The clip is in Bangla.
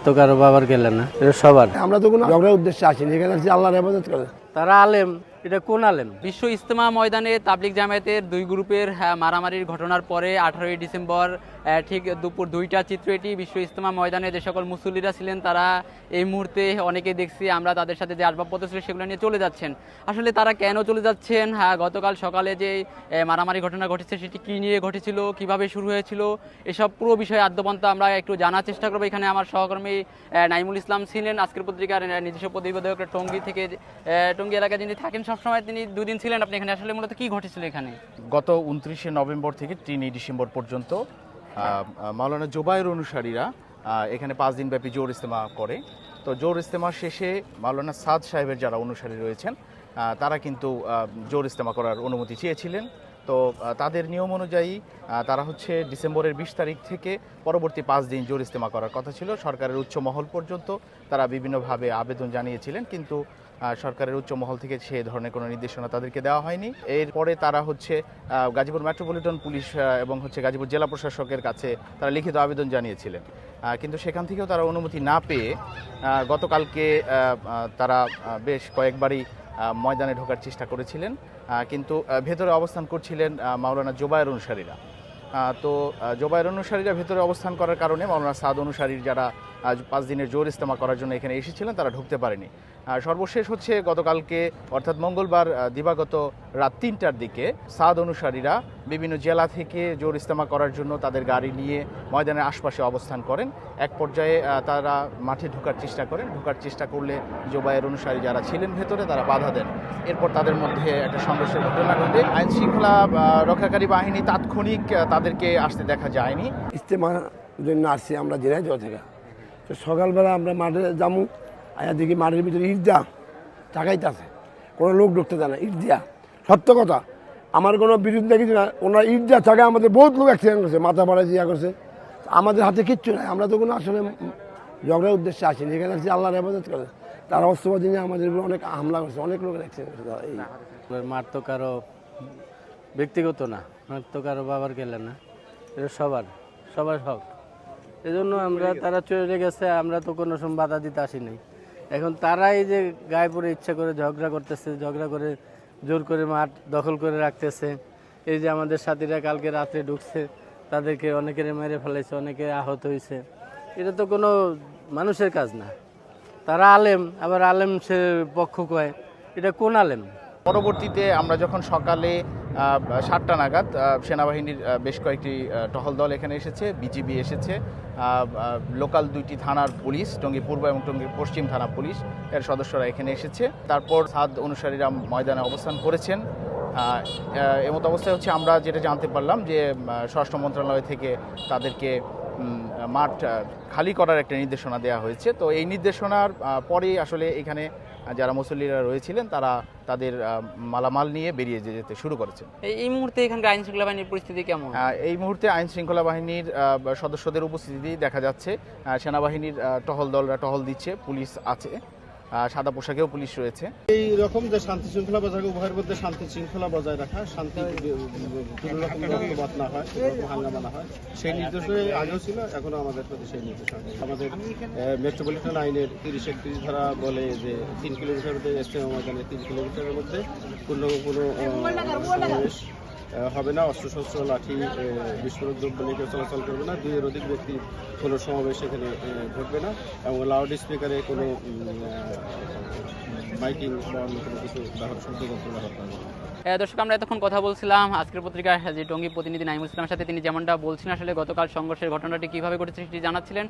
তো কারো বাবার গেলে না, এটা সবার। আমরা তো কোনো ঝগড়ার উদ্দেশ্যে আসিনি, এখানে আসছি আল্লাহর ইবাদত করে। তারা আলেম, এটা কোন আলেম? বিশ্ব ইজতেমা ময়দানে তাবলিগ জামায়াতের দুই গ্রুপের মারামারির ঘটনার পরে 18ই ডিসেম্বর ঠিক দুপুর 2টা চিত্র এটি। বিশ্ব ইজতেমা ময়দানে যে সকল মুসল্লিরা ছিলেন তারা এই মুহূর্তে অনেকে দেখছি আমরা তাদের সাথে যে আসবাবপত্র ছিল সেগুলো নিয়ে চলে যাচ্ছেন। আসলে তারা কেন চলে যাচ্ছেন, গতকাল সকালে যে মারামারি ঘটনা ঘটেছে সেটি কী নিয়ে ঘটেছিল, কিভাবে শুরু হয়েছিল, এসব পুরো বিষয়ে আদ্যপন্ত আমরা একটু জানার চেষ্টা করবো। এখানে আমার সহকর্মী নাইমুল ইসলাম ছিলেন, আজকের পত্রিকার নিজস্ব প্রতিবেদক, টঙ্গী থেকে, টঙ্গী এলাকায় যিনি থাকেন সবসময়, তিনি দুদিন ছিলেন আপনি এখানে। আসলে মূলত কি ঘটেছিল এখানে? গত 29শে নভেম্বর থেকে 3ই ডিসেম্বর পর্যন্ত মাওলানা জোবায়ের অনুসারীরা এখানে 5 দিনব্যাপী জোর ইজতেমা করে। তো জোর ইজতেমা শেষে মাওলানা সাদ সাহেবের যারা অনুসারী রয়েছেন তারা কিন্তু জোর ইজতেমা করার অনুমতি চেয়েছিলেন। তো তাদের নিয়ম অনুযায়ী তারা হচ্ছে ডিসেম্বরের 20 তারিখ থেকে পরবর্তী 5 দিন জোর ইজতেমা করার কথা ছিল। সরকারের উচ্চ মহল পর্যন্ত তারা বিভিন্নভাবে আবেদন জানিয়েছিলেন, কিন্তু সরকারের উচ্চ মহল থেকে সে ধরনের কোনো নির্দেশনা তাদেরকে দেওয়া হয়নি। এরপরে তারা হচ্ছে গাজীপুর মেট্রোপলিটন পুলিশ এবং হচ্ছে গাজীপুর জেলা প্রশাসকের কাছে তারা লিখিত আবেদন জানিয়েছিলেন, কিন্তু সেখান থেকেও তারা অনুমতি না পেয়ে গতকালকে তারা বেশ কয়েকবারই ময়দানে ঢোকার চেষ্টা করেছিলেন, কিন্তু ভেতরে অবস্থান করছিলেন মাওলানা জোবায়ের অনুসারীরা। তো জোবায়ের অনুসারীরা ভেতরে অবস্থান করার কারণে মাওলানা সাদ অনুসারীর যারা 5 দিনের জোর ইজতেমা করার জন্য এখানে এসেছিলেন তারা ঢুকতে পারেনি। সর্বশেষ হচ্ছে গতকালকে অর্থাৎ মঙ্গলবার দিবাগত রাত 3টার দিকে সাদ অনুসারীরা বিভিন্ন জেলা থেকে জোর ইজতেমা করার জন্য তাদের গাড়ি নিয়ে ময়দানের আশপাশে অবস্থান করেন। এক পর্যায়ে তারা মাঠে ঢোকার চেষ্টা করেন। ঢোকার চেষ্টা করলে জোবায়ের অনুসারী যারা ছিলেন ভেতরে তারা বাধা দেন। এরপর তাদের মধ্যে একটা সংঘর্ষের ঘটনা ঘটে। আইন শৃঙ্খলা রক্ষাকারী বাহিনী তাৎক্ষণিক তাদেরকে আসতে দেখা যায়নি। ইজতেমার জন্য আসছি আমরা জেলায় থেকে। তো সকালবেলা আমরা মাঠে যাবো, আয়া দেখি মাঠের ভিতরে ইট দেওয়া টাকাইতে আছে, কোনো লোক ঢুকতে দেয় না, ইট দেওয়া। সত্য কথা, আমার কোনো বিরুদ্ধে কিছু না, ওনার ইট দেওয়া টাকায় আমাদের বহুত লোক অ্যাক্সিডেন্ট করছে, মাথা পাড়া ইয়া করছে। আমাদের হাতে কিচ্ছু নাই, আমরা তো কোনো আসলে ঝগড়ার উদ্দেশ্যে আসিনি, এখানে আসছি আল্লাহর ইবাদত করে। তারা অস্ত্রবাদী নিয়ে আমাদের উপর অনেক হামলা করছে, অনেক লোকের অ্যাক্সিডেন্ট করছে। মার তো কারো ব্যক্তিগত না, মার তো কারো বাবার গেলে না, এটা সবার, সবার হক। এই জন্য আমরা, তারা চলে গেছে, আমরা তো কোনো সময় বাধা দিতে আসি নাই। এখন তারা এই যে গায়ে পড়ে ইচ্ছা করে ঝগড়া করতেছে, ঝগড়া করে জোর করে মাঠ দখল করে রাখতেছে। এই যে আমাদের সাথীরা কালকে রাত্রে ঢুকছে, তাদেরকে অনেকের মেরে ফেলেছে, অনেকে আহত হয়েছে। এটা তো কোনো মানুষের কাজ না। তারা আলেম, আবার আলেম সে পক্ষ কয়, এটা কোন আলেম? পরবর্তীতে আমরা যখন সকালে 7টা নাগাদ সেনাবাহিনীর বেশ কয়েকটি টহল দল এখানে এসেছে, বিজিবি এসেছে, লোকাল 2টি থানার পুলিশ, টঙ্গী পূর্ব এবং টঙ্গী পশ্চিম থানা পুলিশ এর সদস্যরা এখানে এসেছে। তারপর সাদ অনুসারীরা ময়দানে অবস্থান করেছেন। এমত অবস্থায় হচ্ছে আমরা যেটা জানতে পারলাম যে স্বরাষ্ট্র মন্ত্রণালয় থেকে তাদেরকে মাঠ খালি করার একটা নির্দেশনা দেওয়া হয়েছে। তো এই নির্দেশনার পরেই আসলে এখানে যারা মুসল্লিরা রয়েছিলেন তারা তাদের মালামাল নিয়ে বেরিয়ে যেতে শুরু করেছেন। এই মুহূর্তে এখানকার আইন শৃঙ্খলা বাহিনীর পরিস্থিতি কেমন? এই মুহূর্তে আইন শৃঙ্খলা বাহিনীর সদস্যদের উপস্থিতি দেখা যাচ্ছে। সেনাবাহিনীর টহল দলরা টহল দিচ্ছে, পুলিশ আছে, সাদা পোশাকেও পুলিশ রয়েছে। এই রকম যে শান্তি শৃঙ্খলা বজায় রাখা, উভয়ের মধ্যে শান্তি শৃঙ্খলা বজায় রাখা, শান্তি কোনো রকম রক্তপাত না হয়, কোনো রকম হাঙ্গামা না হয়, সেই নির্দেশে আগেও ছিল, এখনো আমাদের প্রতি সেই নির্দেশ আছে। আমাদের মেট্রোপলিটন আইনের 30-31 ধারা বলে যে 3 কিলোমিটার মধ্যে ইজতেমা ময়দানে 3 কিলোমিটারের মধ্যে কোনো সমাবেশ হবে না, অস্ত্রশস্ত্র, লাঠি, বিস্ফোরক দ্রব্য নিয়ে কেউ চলাচল করবে না, 2 এর অধিক ব্যক্তির কোনো সমাবেশ এখানে ঘটবে না, এবং লাউড স্পিকারে কোনো মাইকিং বা অন্য কোনো কিছু শব্দযন্ত্র ব্যবহার করা হবে। দর্শক, আমরা এতক্ষণ কথা বলছিলাম আজকের পত্রিকার যে টঙ্গী প্রতিনিধি নাইমুল ইসলামের সাথে। তিনি যেমনটা বলছেন আসলে গতকাল সংঘর্ষের ঘটনাটি কীভাবে ঘটেছে সেটি জানাচ্ছিলেন।